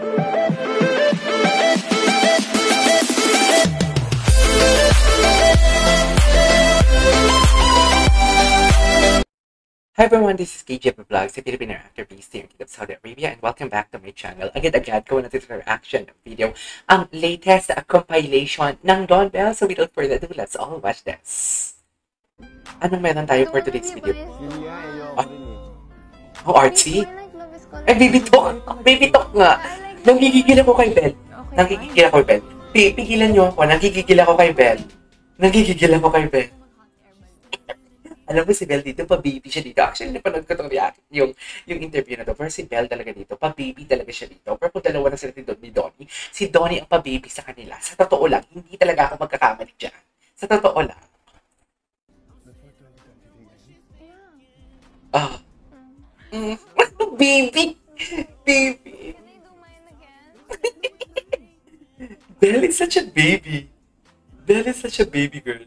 Hi everyone, this is KJ Vlogs, a Filipino actor based here in Saudi Arabia, and welcome back to my channel. Agad-agad ko na ito reaction video. Ang latest compilation ng Dawn Bell. So without further ado, let's all watch this. Anong meron tayo for today's video? Oh, artsy? Eh, baby talk! Baby talk nga! Nanggigigil ako kay Belle. Nanggigigil ako kay Belle. Pigilan niyo ako, nanggigigil ako kay Belle. Nanggigigil ako kay Belle. Alam mo si Belle dito, pa-baby siya dito. Actually, napanood ko itong react, yung interview na to. Pero si Belle talaga dito, pa-baby talaga siya dito. Pero kung dalawa na sila ni Donnie, si Donnie ang pa-baby sa kanila. Sa totoo lang, hindi talaga ako magkakamali dyan. Sa totoo lang. Baby! Baby! Belle is such a baby. Belle is such a baby girl.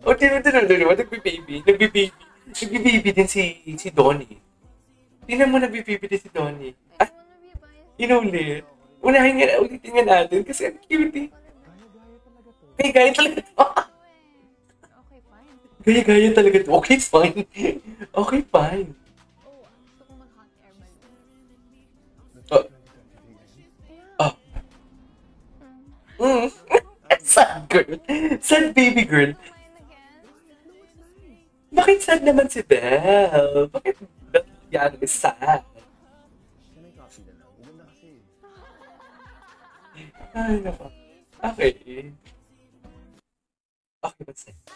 Oh, nagbi-baby. Nagbi-baby din si Donnie. Tingnan mo, nagbi-baby din si Donnie. Ah, inulit. Ulitin nga natin kasi ang cute eh. Gaya talaga to. Gaya talaga to. Okay, fine. Okay, fine. Sad girl. Sad baby girl. Bakit sad naman si Belle? Bakit Belle yan is sad? Ay, naku. Okay. Okay, what's next?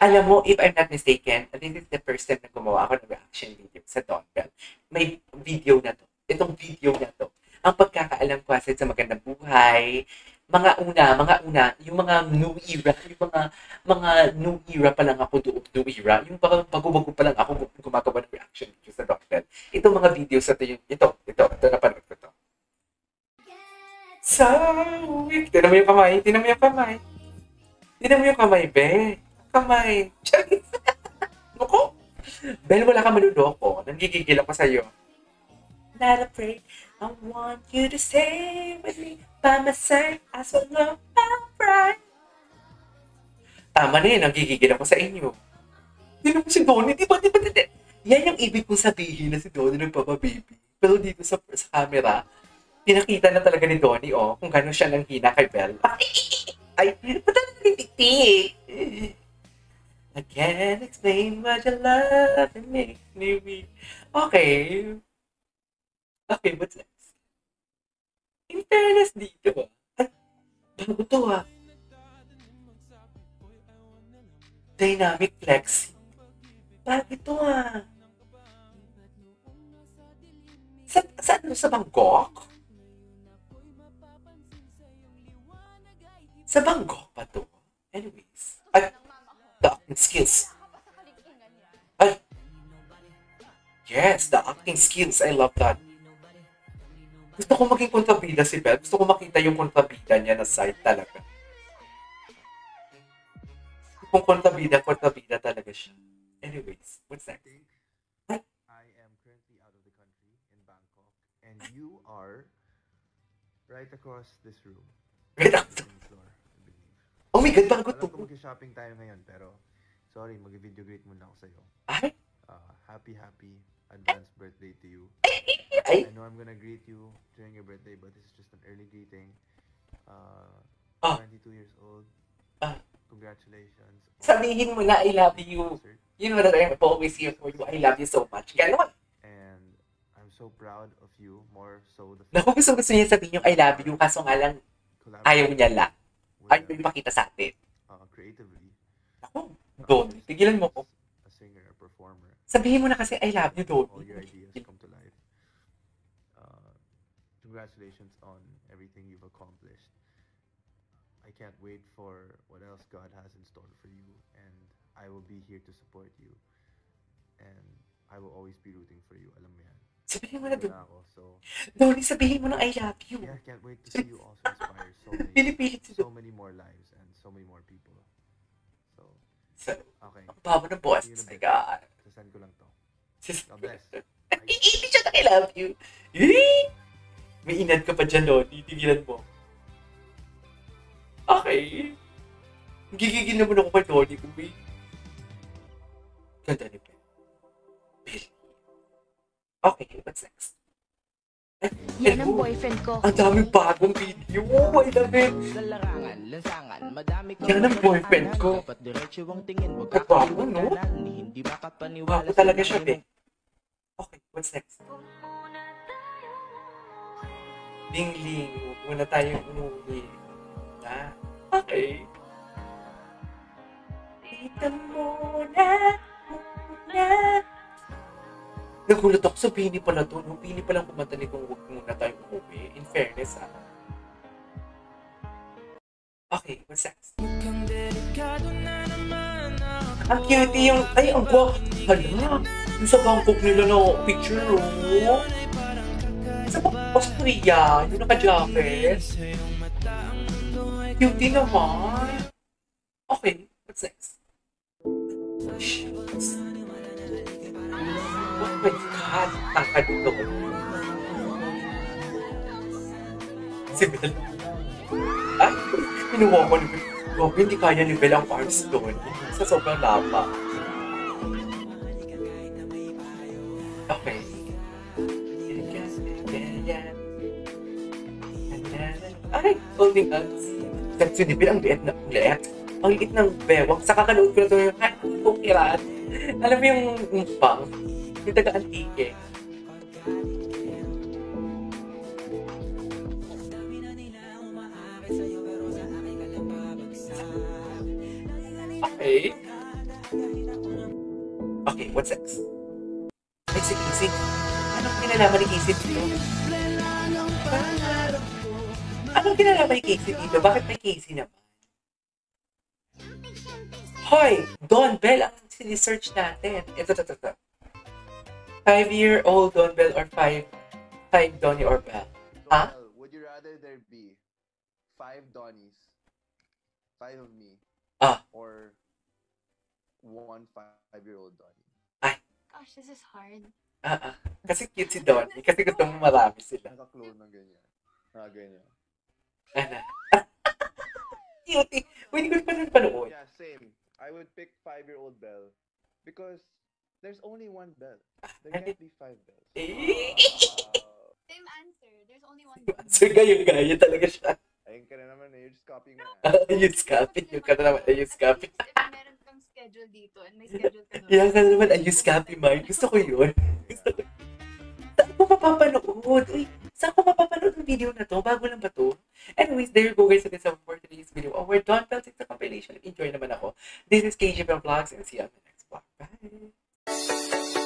Alam mo, if I'm not mistaken, this is the first time na gumawa ako ng reaction video sa Dawn Bell. May video na to. Itong video na to. Ang pagkakaalam ko aside sa Magandang Buhay, mga una, yung mga new era, new era pa lang ako doon, new era, yung bago-bago pa lang ako gumagawa ng reaction video sa Dawn Bell. Itong mga videos na to, ito, napanood ko to. So, tinan mo yung kamay, be. Kamay. Naku. Belle, wala ka manunoko. Nanggigigil ako sa'yo. Not afraid. I want you to stay with me by my side. I so love my pride. Tama na yun, nanggigigil ako sa inyo. Hindi naman si Donnie, di ba? Yan yung ibig kong sabihin na si Donnie nagpapababy. Pero dito sa camera, pinakita na talaga ni Donnie, kung gano'n siya nang hina kay Belle. Ay, matalang nititik. I can't explain what your love and makes me weak. Okay. Okay, what's next? In fairness dito, bago to Dynamic flexing. Bakit to Sa Bangkok? Sa Bangkok pa to? Anyways. The acting skills. Yes, the acting skills. I love that. Gusto ko maging kontrabida si Belle. Gusto ko makita yung kontrabida niya na side talaga. Kung kontrabida talaga siya. Anyways, what's next? I am currently out of the country in Bangkok, and you are right across this room. Right across the floor, I believe. Oh my God, bago to. Alam ko mag-shopping tayo ngayon, pero sorry, mag-video greet muna ako sa'yo. Ay? Happy advance birthday to you. Ay? I know I'm gonna greet you during your birthday, but this is just an early greeting. 22 years old. Congratulations. Sabihin mo na I love you. You know that I'm always here for you. I love you so much. Ganon. And I'm so proud of you, more so the Naku, gusto niya sabihin yung I love you, kaso nga lang ayaw niya lang. Ayaw yung ipakita sa atin. Creatively. Naku, Donnie, tigilan mo ko. A singer, a performer. Sabihin mo na kasi I love you, Donnie. All your ideas come to life. Congratulations on everything you've accomplished. I can't wait for what else God has in store for you, and I will be here to support you, and I will always be rooting for you. Alam mo yan. Sabihin mo na, So, Donnie, sabihin mo na I love you. yeah, can't wait to see you also inspire so many more lives and so many more people. So, okay. Ang baba ng boss. Oh my God. Sasend ko lang to. God bless. Hindi siya na I love you. May inad ka pa dyan, Lodi. Tigilan mo. Okay. Gigigil naman ako kay Lodi. Uy. Ganda ni Ben. Bill. Okay, what's next? Yan ang boyfriend ko. Ang daming bagong video. Oh, I love it. Larangan, lansangan, madami kang Yan ang boyfriend ko. dapat diretso ang tingin, wag Kapago, no? kakalimutan, hindi makapaniwala Bago talaga sa siya, mga Ben. Okay, what's next? Ling-ling. Muna tayong umuwi. Na. Okay. Dito muna. Nagulat ako sa Bini pala to. Nung Bini palang kumanta nitong huwag muna tayong umuwi. In fairness, ha? Okay, what's next? Ang cute yung... Ay, ang guwap. Hala, yung sa Bangkok nila na picture, oh. Sa Austria, yung naka-jacket. Cutie naman. Okay, what's next? Shoes. Oh my God, tangkad ito. Si Belle. Ay, pinuha ko ni Belle. Gobi, hindi kaya ni Belle ang arms doon. Sa sobrang lapa. Okay. Ay, holding hands. Si Belle, ang liit na ulit. Ang liit ng bewang. Sa kakanood ko na ito yung kukiran. Alam mo yung mukbang? Yung taga-antike. Okay. Okay, what's next? Ay, si Casey. Anong kinalaman ni Casey dito? Anong kinalaman ni Casey dito? Bakit may Casey naman? Hoy! Don Bell ang sinisearch natin. Ito. 5-year-old Don Bell or 5 Donnie or Bell? Huh? Well, would you rather there be 5 Donnies, 5 of me, or 1 5-year-old Donnie? Gosh, this is hard. Kasi cute si Donnie. Kasi gusto mo marami sila. Naka-clone ng ganyan. Ganyan. Ano? Cute. Hindi ko pa rin panood. Yeah, same. I would pick 5-year-old Belle because there's only 1 Belle. There can't be 5 Bells. Same answer. There's only one. So, gaya talaga siya. Ayun ka na naman eh. You're just copying my Ayun, copy. Yung ka na naman, ayun, copy. If meron kang schedule dito and may schedule ka doon. Yan ka na naman, ayun, copy, Mark. Gusto ko yun. Gusto ko. Saan ko mapapanood? Uy, saan ko mapapanood yung video na to? Bago lang ba to? Anyways, there you go guys. So this is for today's video. We're done. Felt it's a compilation. Enjoy naman ako. This is KJ Vlogs and see you on the next vlog. Bye!